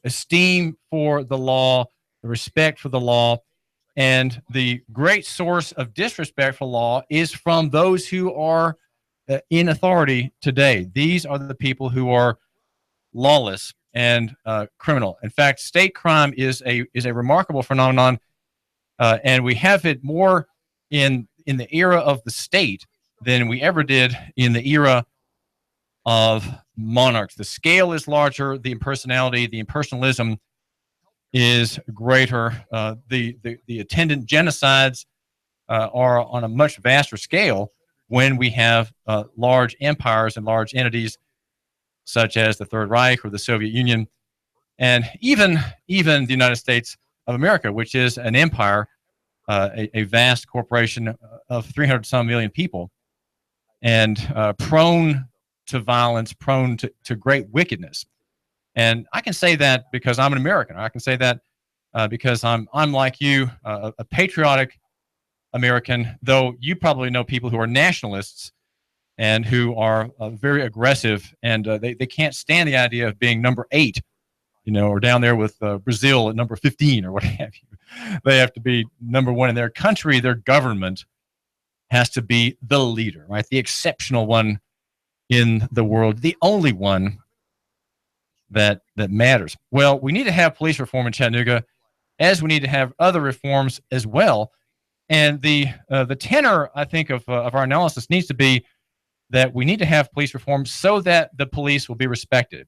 esteem for the law, the respect for the law, and the great source of disrespect for law is from those who are in authority today. These are the people who are lawless and criminal. In fact, state crime is a remarkable phenomenon, and we have it more in the era of the state than we ever did in the era of monarchs. The scale is larger, the impersonality, the impersonalism is greater. The attendant genocides are on a much vaster scale when we have large empires and large entities such as the Third Reich or the Soviet Union, and even the United States of America, which is an empire, a vast corporation of 300 some million people, and prone to violence, prone to great wickedness. And I can say that because I'm an American. I can say that because I'm like you, a patriotic American, though you probably know people who are nationalists and who are very aggressive, and they can't stand the idea of being number 8, or down there with Brazil at number 15 or what have you. They have to be number 1 in their country. Their government has to be the leader, right? The exceptional one in the world, the only one that matters. Well, we need to have police reform in Chattanooga, as we need to have other reforms as well. And the tenor, I think, of our analysis needs to be that we need to have police reform so that the police will be respected,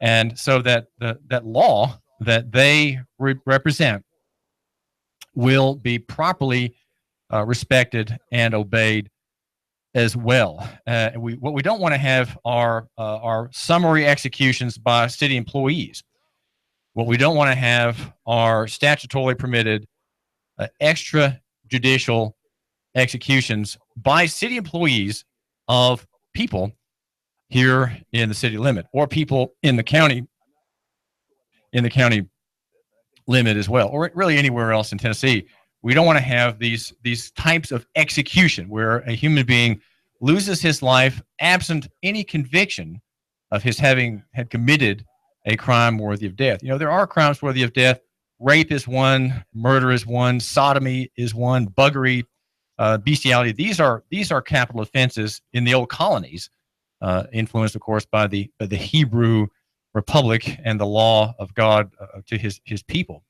and so that that law that they represent will be properly respected and obeyed as well. What we don't want to have are summary executions by city employees. What we don't want to have are statutorily permitted extrajudicial executions by city employees of people here in the city limit, or people in the county limit as well, or really anywhere else in Tennessee. We don't want to have these types of execution where a human being loses his life absent any conviction of his having had committed a crime worthy of death. There are crimes worthy of death. Rape is one, murder is one, sodomy is one, buggery, bestiality. These are capital offenses in the old colonies, influenced, of course, by the Hebrew Republic and the law of God to his people.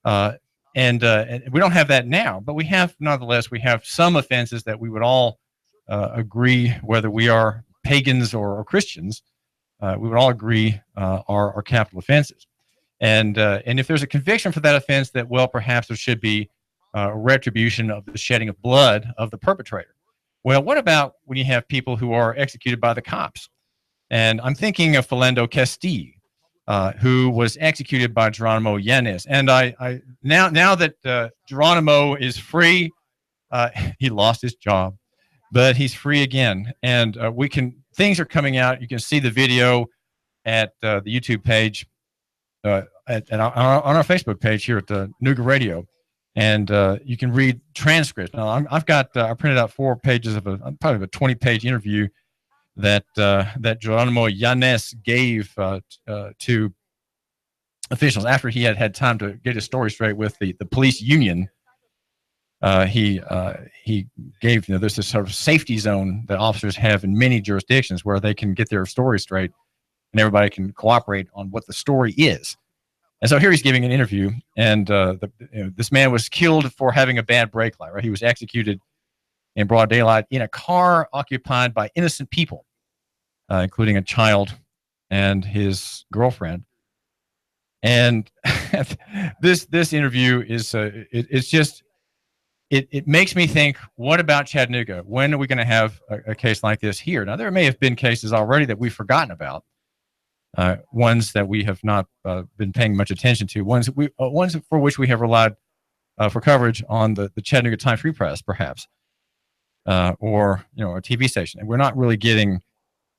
And we don't have that now, but we have, nonetheless, we have some offenses that we would all agree, whether we are pagans or Christians, we would all agree are capital offenses. And if there's a conviction for that offense, that, well, perhaps there should be retribution of the shedding of blood of the perpetrator. Well, what about when you have people who are executed by the cops? And I'm thinking of Philando Castile, who was executed by Geronimo Yanez. And I now that Geronimo is free, he lost his job, but he's free again. And things are coming out. You can see the video at the YouTube page, on our Facebook page here at the Nooga Radio. And you can read transcripts. Now, I printed out 4 pages of probably a 20-page interview that Geronimo Yanez gave to officials after he had time to get his story straight with the police union. He gave, there's this sort of safety zone that officers have in many jurisdictions where they can get their story straight and everybody can cooperate on what the story is. And so here he's giving an interview, and this man was killed for having a bad brake light. Right? He was executed in broad daylight in a car occupied by innocent people, including a child and his girlfriend. And this interview is it makes me think, what about Chattanooga? When are we going to have a case like this here? Now, there may have been cases already that we've forgotten about. Ones that we have not been paying much attention to, ones for which we have relied for coverage on the Chattanooga Times Free Press, perhaps, or a TV station, and we're not really getting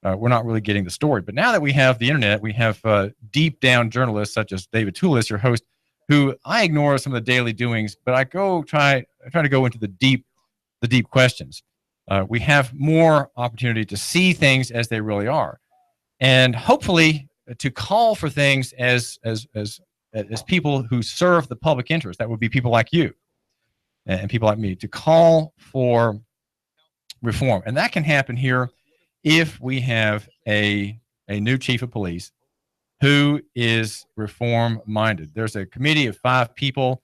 the story. But now that we have the internet, we have deep down journalists such as David Tulis, your host, who I ignore some of the daily doings, but I try to go into the deep questions. We have more opportunity to see things as they really are. And hopefully, to call for things as people who serve the public interest. That would be people like you and people like me, to call for reform. And that can happen here if we have a new chief of police who is reform minded. There's a committee of 5 people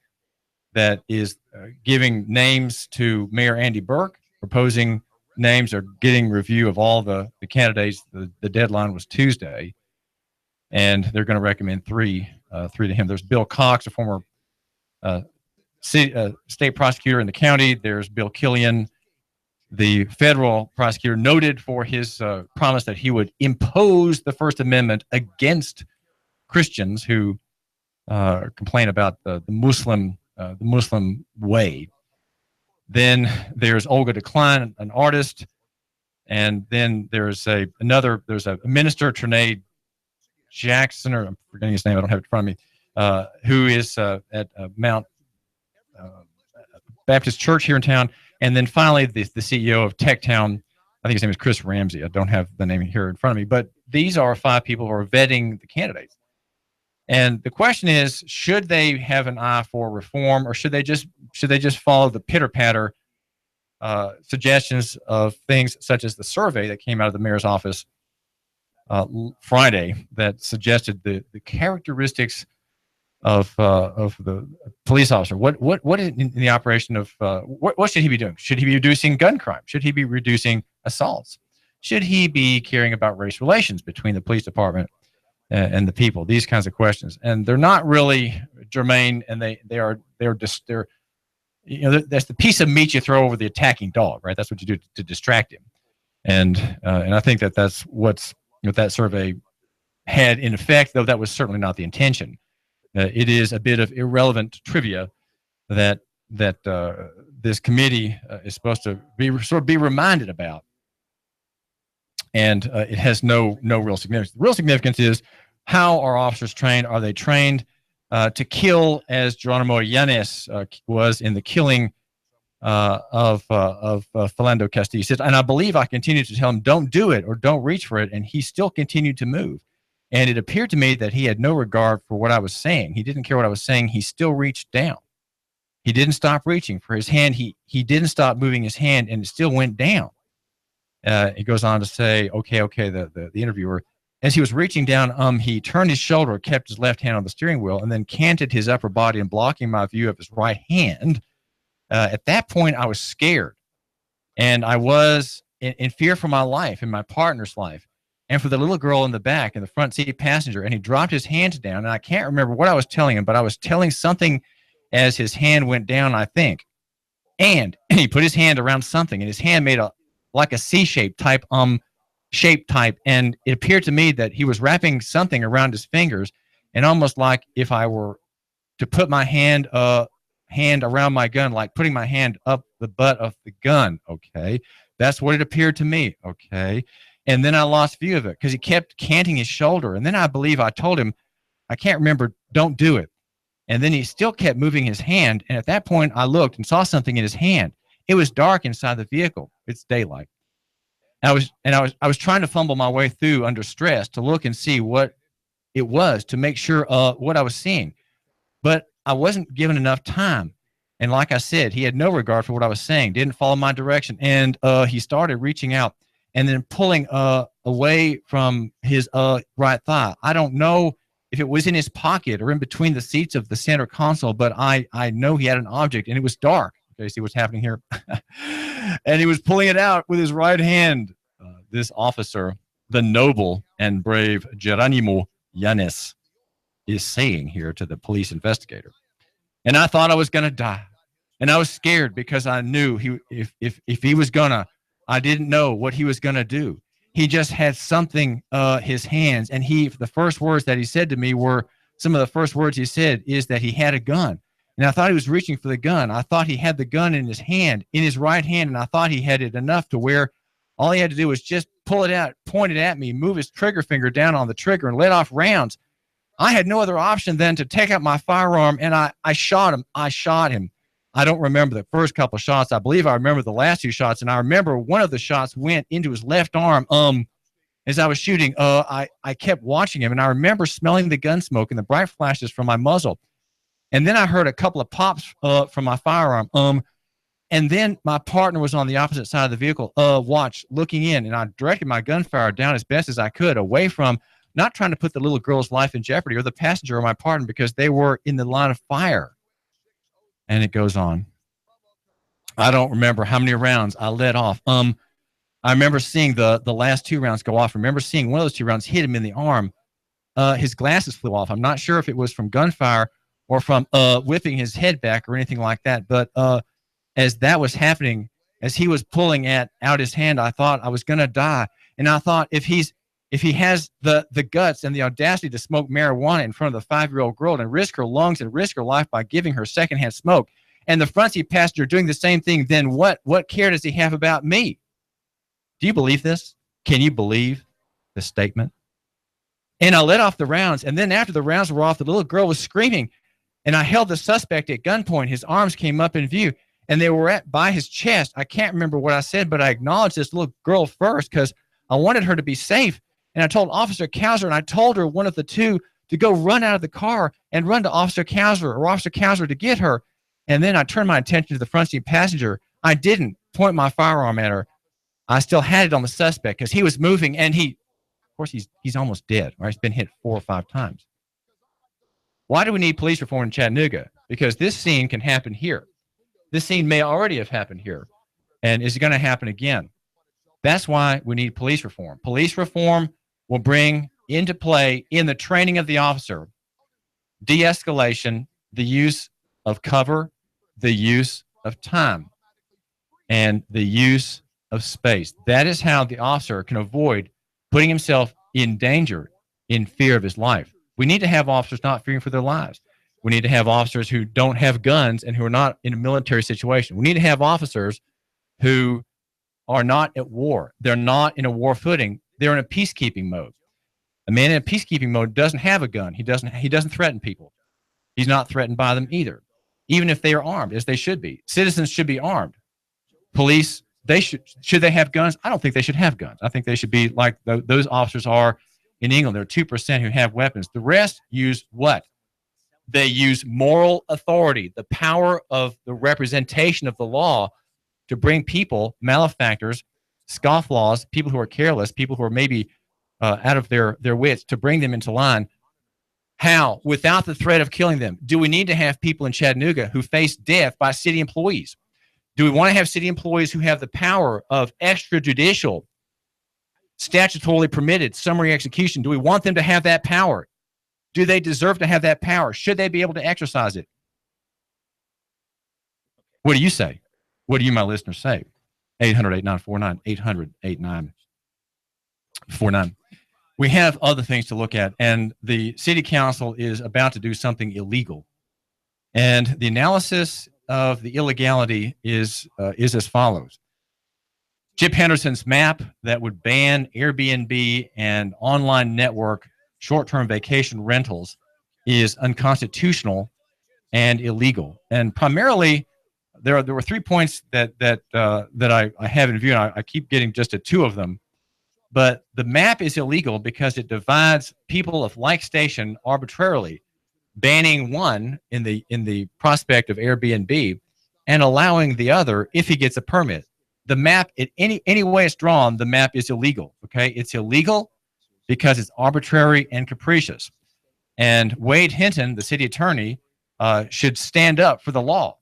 that is giving names to Mayor Andy Burke, proposing names, or getting review of all the candidates. The deadline was Tuesday, and they're going to recommend three to him. There's Bill Cox, a former state prosecutor in the county. There's Bill Killian, the federal prosecutor, noted for his promise that he would impose the First Amendment against Christians who complain about the Muslim way. Then there's Olga Decline, an artist, and then there's a minister, Trinae Jackson, or I'm forgetting his name, I don't have it in front of me, who is at Mount Baptist Church here in town. And then finally, the CEO of Techtown, I think his name is Chris Ramsey. I don't have the name here in front of me, but these are 5 people who are vetting the candidates. And the question is, should they have an eye for reform, or should they just follow the pitter-patter suggestions of things such as the survey that came out of the mayor's office Friday that suggested the characteristics of the police officer? What in the operation of what should he be doing? Should he be reducing gun crime? Should he be reducing assaults? Should he be caring about race relations between the police department and the people? These kinds of questions, and they're not really germane, and they're that's the piece of meat you throw over the attacking dog, right? That's what you do to distract him, and I think that's what that survey had in effect, though that was certainly not the intention. It is a bit of irrelevant trivia that this committee is supposed to be reminded about, and it has no real significance. The real significance is, how are officers trained? Are they trained to kill as Geronimo Yanez was in the killing of Philando Castile? He said, and I believe I continued to tell him, don't do it or don't reach for it, and he still continued to move. And it appeared to me that he had no regard for what I was saying. He didn't care what I was saying. He still reached down. He didn't stop reaching for his hand. He didn't stop moving his hand, and it still went down. It goes on to say, the interviewer, as he was reaching down, he turned his shoulder, kept his left hand on the steering wheel, and then canted his upper body and blocking my view of his right hand. At that point, I was scared, and I was in fear for my life and my partner's life, and for the little girl in the back, in the front seat passenger. And he dropped his hands down, and I can't remember what I was telling him, but I was telling something as his hand went down, I think. And he put his hand around something, and his hand made like a C-shape type shape type, and it appeared to me that he was wrapping something around his fingers, and almost like if I were to put my hand around my gun, like putting my hand up the butt of the gun. Okay, that's what it appeared to me. Okay, and then I lost view of it because he kept canting his shoulder, and then I believe I told him, I can't remember, don't do it. And then he still kept moving his hand, and at that point I looked and saw something in his hand. It was dark inside the vehicle. It's daylight. I was trying to fumble my way through under stress to look and see what it was, to make sure what I was seeing. But I wasn't given enough time. And like I said, he had no regard for what I was saying, didn't follow my direction. And he started reaching out and then pulling away from his right thigh. I don't know if it was in his pocket or in between the seats of the center console, but I know he had an object, and it was dark. Okay, see what's happening here? And he was pulling it out with his right hand. This officer, the noble and brave Geronimo Yanez, is saying here to the police investigator. And I thought I was going to die. And I was scared because I knew if he was going to, I didn't know what he was going to do. He just had something, his hands, and the first words that he said to me were, some of the first words he said is that he had a gun. And I thought he was reaching for the gun. I thought he had the gun in his hand, in his right hand, and I thought he had it enough to where all he had to do was just pull it out, point it at me, move his trigger finger down on the trigger, and let off rounds. I had no other option than to take out my firearm, and I shot him. I shot him. I don't remember the first couple of shots. I believe I remember the last 2 shots, and I remember one of the shots went into his left arm, as I was shooting, I kept watching him, and I remember smelling the gun smoke and the bright flashes from my muzzle. And then I heard a couple of pops from my firearm. And then my partner was on the opposite side of the vehicle, looking in, and I directed my gunfire down as best as I could, away from, not trying to put the little girl's life in jeopardy or the passenger or my partner, because they were in the line of fire. And it goes on. I don't remember how many rounds I let off. I remember seeing the last 2 rounds go off. I remember seeing one of those 2 rounds hit him in the arm. His glasses flew off. I'm not sure if it was from gunfire or from whipping his head back or anything like that. But as that was happening, as he was pulling out his hand, I thought I was going to die. And I thought, if he has the guts and the audacity to smoke marijuana in front of the 5-year-old girl and risk her lungs and risk her life by giving her secondhand smoke, and the front seat passenger doing the same thing, then what care does he have about me? Do you believe this? Can you believe this statement? And I let off the rounds, and then after the rounds were off, the little girl was screaming, and I held the suspect at gunpoint. His arms came up in view, and they were by his chest. I can't remember what I said, but I acknowledged this little girl first because I wanted her to be safe. And I told Officer Cowser, and I told her, one of the two, to go run out of the car and run to Officer Cowser to get her. And then I turned my attention to the front seat passenger. I didn't point my firearm at her. I still had it on the suspect because he was moving, and of course, he's almost dead, right? He's been hit 4 or 5 times. Why do we need police reform in Chattanooga? Because this scene can happen here. This scene may already have happened here, and is going to happen again. That's why we need police reform. Police reform will bring into play, in the training of the officer, de-escalation, the use of cover, the use of time, and the use of space. That is how the officer can avoid putting himself in danger, in fear of his life. We need to have officers not fearing for their lives. We need to have officers who don't have guns and who are not in a military situation. We need to have officers who are not at war. They're not in a war footing. They're in a peacekeeping mode. A man in a peacekeeping mode doesn't have a gun. He doesn't threaten people. He's not threatened by them either, even if they are armed, as they should be. Citizens should be armed. Police, should they have guns? I don't think they should have guns. I think they should be like those officers are in England. There are 2% who have weapons. The rest use what? They use moral authority, the power of the representation of the law, to bring people, malefactors, scofflaws, people who are careless, people who are maybe out of their wits, to bring them into line. How? Without the threat of killing them. Do we need to have people in Chattanooga who face death by city employees? Do we want to have city employees who have the power of extrajudicial, statutorily permitted summary execution? Do we want them to have that power? Do they deserve to have that power? Should they be able to exercise it? What do you say? What do you, my listeners, say? 800-8949, 800-8949. We have other things to look at, and the city council is about to do something illegal. And the analysis of the illegality is as follows. Chip Henderson's map that would ban Airbnb and online network short-term vacation rentals is unconstitutional and illegal. And primarily, there were 3 points that I have in view, and I keep getting just to 2 of them. But the map is illegal because it divides people of like station arbitrarily, banning one in the prospect of Airbnb and allowing the other if he gets a permit. The map, any way it's drawn, the map is illegal. Okay, it's illegal because it's arbitrary and capricious. And Wade Hinton, the city attorney, should stand up for the law.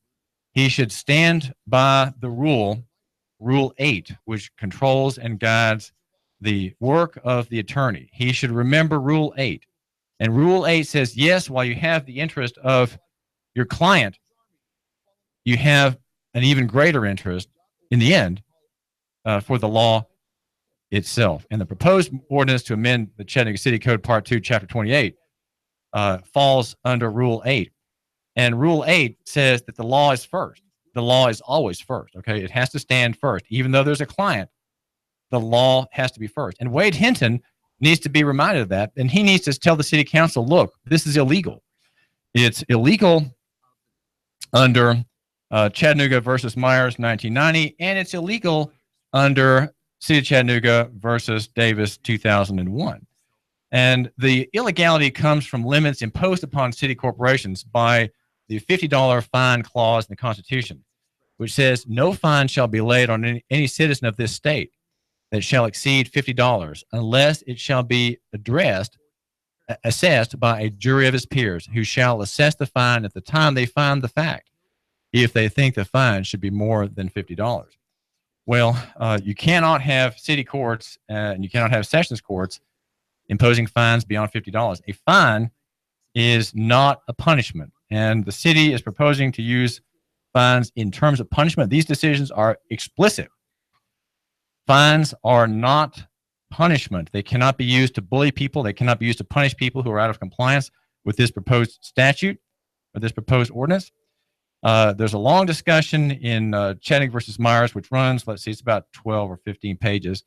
He should stand by the Rule 8, which controls and guides the work of the attorney. He should remember Rule 8. And Rule 8 says, yes, while you have the interest of your client, you have an even greater interest in the end for the law itself. And the proposed ordinance to amend the Chattanooga City Code Part 2, Chapter 28, falls under Rule 8. And Rule 8 says that the law is first. The law is always first, okay? It has to stand first. Even though there's a client, the law has to be first. And Wade Hinton needs to be reminded of that, and he needs to tell the city council, look, this is illegal. It's illegal under Chattanooga versus Myers, 1990, and it's illegal under City of Chattanooga versus Davis 2001. And the illegality comes from limits imposed upon city corporations by the $50 fine clause in the Constitution, which says no fine shall be laid on any citizen of this state that shall exceed $50 unless it shall be assessed by a jury of his peers, who shall assess the fine at the time they find the fact, if they think the fine should be more than $50. Well, you cannot have city courts and you cannot have sessions courts imposing fines beyond $50. A fine is not a punishment, and the city is proposing to use fines in terms of punishment. These decisions are explicit. Fines are not punishment. They cannot be used to bully people. They cannot be used to punish people who are out of compliance with this proposed statute or this proposed ordinance. There's a long discussion in Chattanooga versus Myers, which runs, let's see, it's about 12 or 15 pages.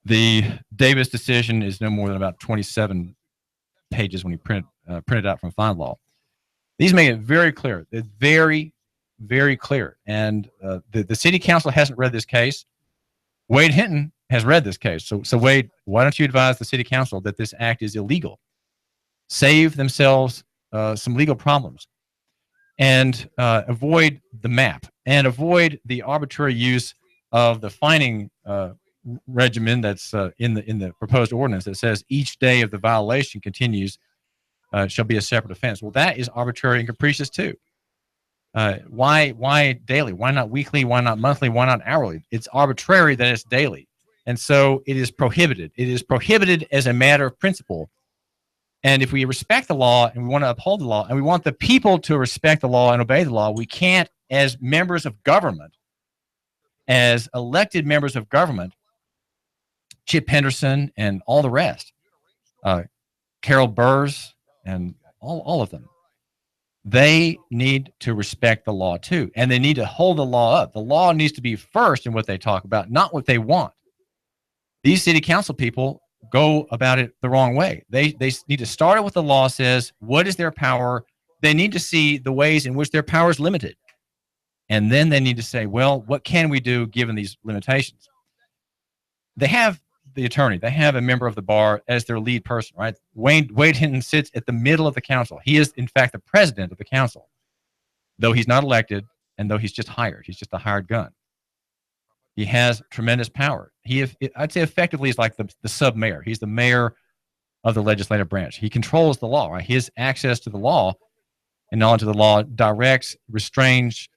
The Davis decision is no more than about 27 pages when you print it out from fine law. These make it very clear. It's very, very clear. And the city council hasn't read this case. Wade Hinton has read this case. So Wade, why don't you advise the city council that this act is illegal? Save themselves some legal problems and avoid the map and avoid the arbitrary use of the fining regimen that's in the proposed ordinance that says each day of the violation continues shall be a separate offense. Well, that is arbitrary and capricious too. Why daily? Why not weekly? Why not monthly? Why not hourly? It's arbitrary that it's daily. And so it is prohibited. It is prohibited as a matter of principle. And if we respect the law and we want to uphold the law and we want the people to respect the law and obey the law, we can't, as members of government, as elected members of government, Chip Henderson and all the rest, Carol Burrs and all of them, they need to respect the law too. And they need to hold the law up. The law needs to be first in what they talk about, not what they want. These city council people go about it the wrong way. They need to start it with the law says, what is their power? They need to see the ways in which their power is limited. And then they need to say, well, what can we do given these limitations? They have the attorney. They have a member of the bar as their lead person, right? Wade Hinton sits at the middle of the council. He is, in fact, the president of the council, though he's not elected and though he's just hired. He's just a hired gun. He has tremendous power. I'd say effectively is like the sub-mayor. He's the mayor of the legislative branch. He controls the law, right? His access to the law and knowledge of the law directs, restrains,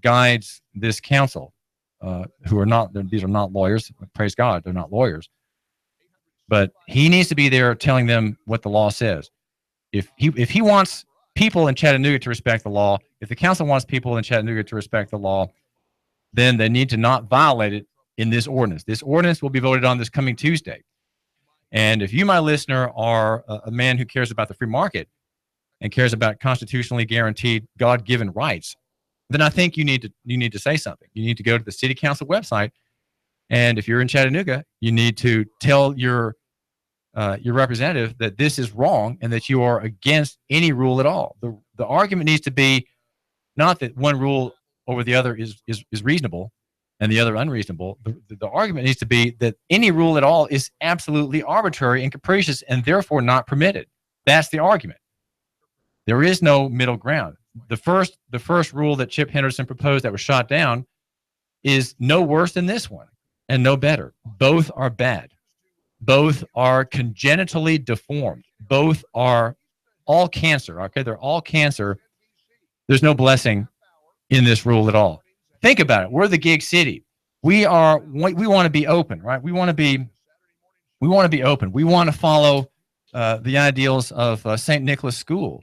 guides this council, who are not, these are not lawyers. Praise God, they're not lawyers. But he needs to be there telling them what the law says. If he wants people in Chattanooga to respect the law, if the council wants people in Chattanooga to respect the law, then they need to not violate it in this ordinance. This ordinance will be voted on this coming Tuesday. And if you, my listener, are a man who cares about the free market and cares about constitutionally guaranteed God-given rights, then I think you need to say something. You need to go to the city council website, and if you're in Chattanooga, you need to tell your representative that this is wrong and that you are against any rule at all. The argument needs to be not that one rule over the other is reasonable and the other unreasonable. The argument needs to be that any rule at all is absolutely arbitrary and capricious and therefore not permitted. That's the argument. There is no middle ground. The first rule that Chip Henderson proposed that was shot down is no worse than this one and no better. Both are bad. Both are congenitally deformed. Both are all cancer. Okay, they're all cancer. There's no blessing in this rule at all. Think about it. We're the gig city. We want to be open, right? We want to be open. We want to follow the ideals of St. Nicholas School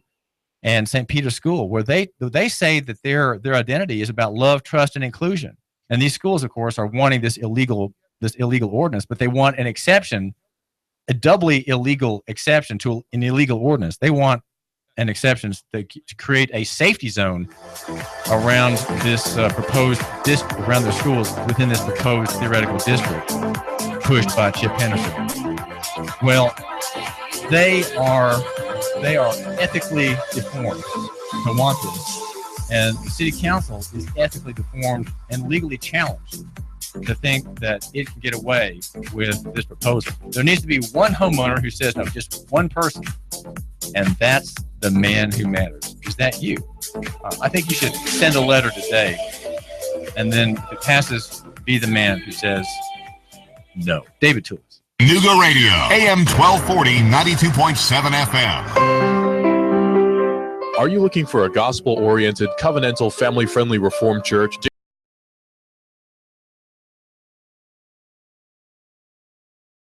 and St. Peter's School, where they say that their identity is about love, trust, and inclusion. And these schools, of course, are wanting this illegal ordinance, but they want an exception, a doubly illegal exception to an illegal ordinance. They want an exception to create a safety zone around this proposed district, around their schools within this proposed theoretical district pushed by Chip Henderson. Well, they are ethically deformed to want this, and the city council is ethically deformed and legally challenged to think that it can get away with this proposal. There needs to be one homeowner who says no, just one person, and that's the man who matters. Is that you? I think you should send a letter today, and then if it passes, be the man who says no. David Tulis. Nooga Radio, AM 1240, 92.7 FM. Are you looking for a gospel-oriented, covenantal, family-friendly Reformed church?